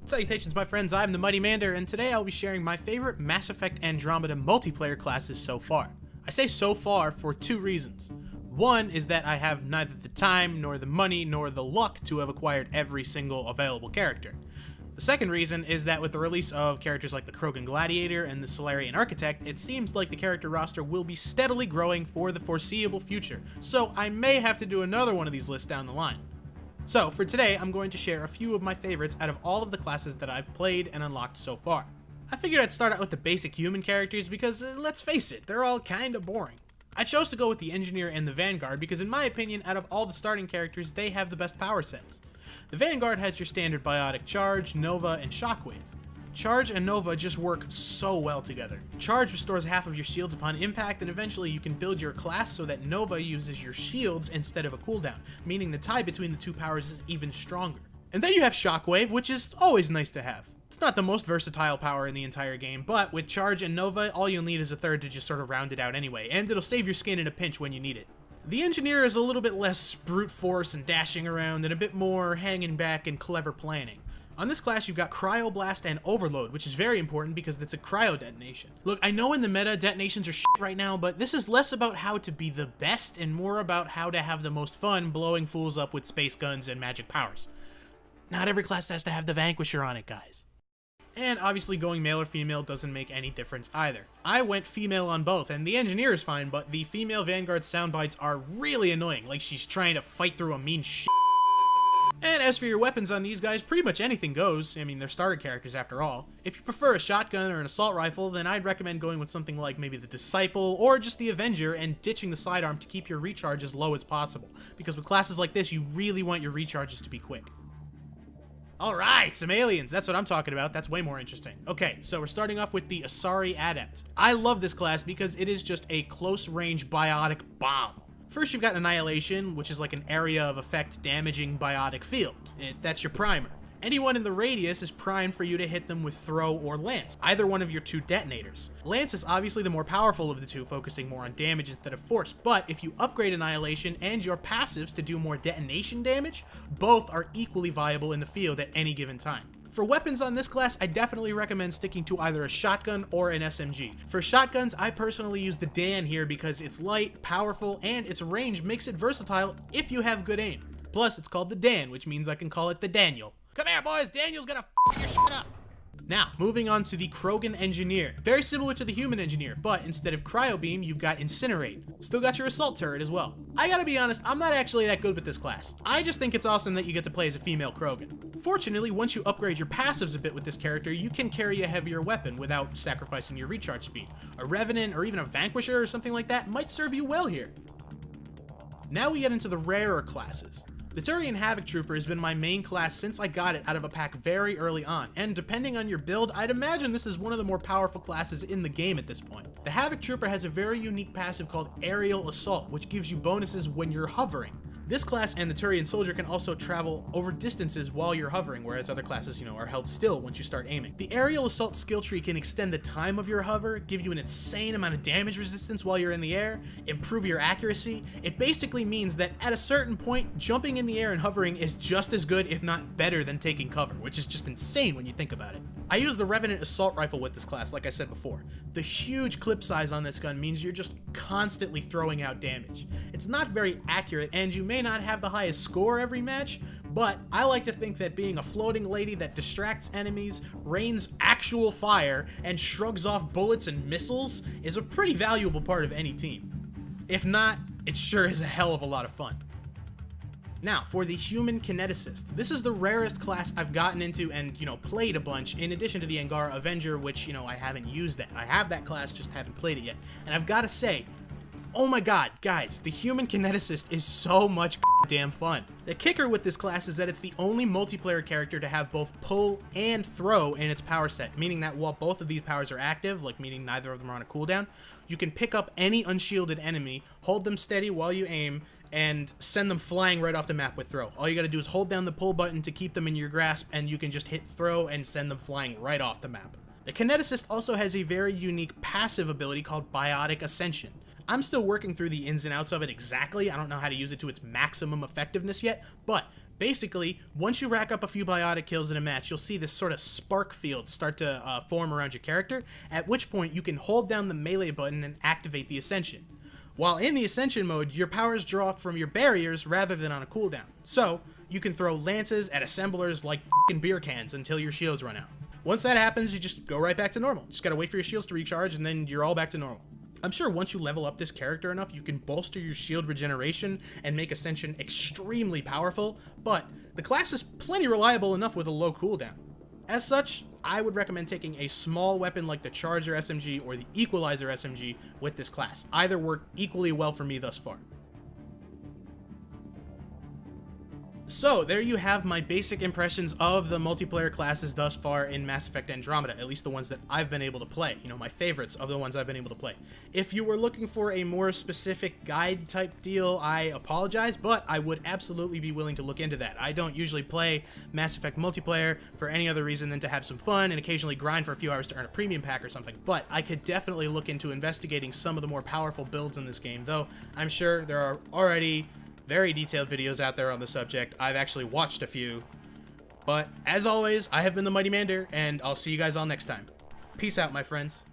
Salutations my friends, I'm TheMightyMander, and today I'll be sharing my favorite Mass Effect Andromeda multiplayer classes so far. I say so far for two reasons. One is that I have neither the time, nor the money, nor the luck to have acquired every single available character. The second reason is that with the release of characters like the Krogan Gladiator and the Solarian Architect, it seems like the character roster will be steadily growing for the foreseeable future, so I may have to do another one of these lists down the line. So, for today, I'm going to share a few of my favorites out of all of the classes that I've played and unlocked so far. I figured I'd start out with the basic human characters because, let's face it, they're all kinda boring. I chose to go with the Engineer and the Vanguard because in my opinion, out of all the starting characters, they have the best power sets. The Vanguard has your standard biotic Charge, Nova, and Shockwave. Charge and Nova just work so well together. Charge restores half of your shields upon impact, and eventually you can build your class so that Nova uses your shields instead of a cooldown, meaning the tie between the two powers is even stronger. And then you have Shockwave, which is always nice to have. It's not the most versatile power in the entire game, but with Charge and Nova, all you'll need is a third to just sort of round it out anyway, and it'll save your skin in a pinch when you need it. The Engineer is a little bit less brute force and dashing around, and a bit more hanging back and clever planning. On this class, you've got Cryoblast and Overload, which is very important because it's a cryo detonation. Look, I know in the meta, detonations are shit right now, but this is less about how to be the best and more about how to have the most fun blowing fools up with space guns and magic powers. Not every class has to have the Vanquisher on it, guys. And obviously going male or female doesn't make any difference either. I went female on both, and the Engineer is fine, but the female Vanguard soundbites are really annoying, like she's trying to fight through a mean shit. And as for your weapons on these guys, pretty much anything goes. I mean, they're starter characters after all. If you prefer a shotgun or an assault rifle, then I'd recommend going with something like maybe the Disciple or just the Avenger and ditching the sidearm to keep your recharge as low as possible. Because with classes like this, you really want your recharges to be quick. Alright, some aliens, that's what I'm talking about, that's way more interesting. Okay, so we're starting off with the Asari Adept. I love this class because it is just a close-range biotic bomb. First you've got Annihilation, which is like an area of effect damaging biotic field. That's your primer. Anyone in the radius is primed for you to hit them with Throw or Lance, either one of your two detonators. Lance is obviously the more powerful of the two, focusing more on damage instead of force, but if you upgrade Annihilation and your passives to do more detonation damage, both are equally viable in the field at any given time. For weapons on this class, I definitely recommend sticking to either a shotgun or an SMG. For shotguns, I personally use the Dan here because it's light, powerful, and its range makes it versatile if you have good aim. Plus, it's called the Dan, which means I can call it the Daniel. Come here, boys, Daniel's gonna f your shit up. Now, moving on to the Krogan Engineer. Very similar to the Human Engineer, but instead of Cryo Beam, you've got Incinerate. Still got your Assault Turret as well. I gotta be honest, I'm not actually that good with this class. I just think it's awesome that you get to play as a female Krogan. Fortunately, once you upgrade your passives a bit with this character, you can carry a heavier weapon without sacrificing your recharge speed. A Revenant or even a Vanquisher or something like that might serve you well here. Now we get into the rarer classes. The Turian Havoc Trooper has been my main class since I got it out of a pack very early on, and depending on your build, I'd imagine this is one of the more powerful classes in the game at this point. The Havoc Trooper has a very unique passive called Aerial Assault, which gives you bonuses when you're hovering. This class and the Turian Soldier can also travel over distances while you're hovering, whereas other classes, are held still once you start aiming. The Aerial Assault skill tree can extend the time of your hover, give you an insane amount of damage resistance while you're in the air, improve your accuracy. It basically means that at a certain point, jumping in the air and hovering is just as good, if not better, than taking cover, which is just insane when you think about it. I use the Revenant Assault Rifle with this class, like I said before. The huge clip size on this gun means you're just constantly throwing out damage. It's not very accurate, and you may not have the highest score every match, but I like to think that being a floating lady that distracts enemies, rains actual fire, and shrugs off bullets and missiles is a pretty valuable part of any team. If not, it sure is a hell of a lot of fun. Now, for the Human Kineticist. This is the rarest class I've gotten into and, played a bunch, in addition to the Angara Avenger, which, I haven't used that. I have that class, just haven't played it yet. And I've got to say, oh my god, guys, the Human Kineticist is so much damn fun. The kicker with this class is that it's the only multiplayer character to have both pull and throw in its power set, meaning that while both of these powers are active, like meaning neither of them are on a cooldown, you can pick up any unshielded enemy, hold them steady while you aim, and send them flying right off the map with throw. All you gotta do is hold down the pull button to keep them in your grasp, and you can just hit throw and send them flying right off the map. The Kineticist also has a very unique passive ability called Biotic Ascension. I'm still working through the ins and outs of it exactly. I don't know how to use it to its maximum effectiveness yet, but basically, once you rack up a few biotic kills in a match, you'll see this sort of spark field start to form around your character, at which point you can hold down the melee button and activate the Ascension. While in the Ascension mode, your powers draw from your barriers rather than on a cooldown. So, you can throw lances at assemblers like f***ing beer cans until your shields run out. Once that happens, you just go right back to normal. Just gotta wait for your shields to recharge, and then you're all back to normal. I'm sure once you level up this character enough, you can bolster your shield regeneration and make Ascension extremely powerful, but the class is plenty reliable enough with a low cooldown. As such, I would recommend taking a small weapon like the Charger SMG or the Equalizer SMG with this class. Either work equally well for me thus far. So, there you have my basic impressions of the multiplayer classes thus far in Mass Effect Andromeda, at least the ones that I've been able to play, you know, my favorites of the ones I've been able to play. If you were looking for a more specific guide type deal, I apologize, but I would absolutely be willing to look into that. I don't usually play Mass Effect multiplayer for any other reason than to have some fun and occasionally grind for a few hours to earn a premium pack or something, but I could definitely look into investigating some of the more powerful builds in this game, though I'm sure there are already very detailed videos out there on the subject. I've actually watched a few. But as always, I have been the Mighty Mander, and I'll see you guys all next time. Peace out, my friends.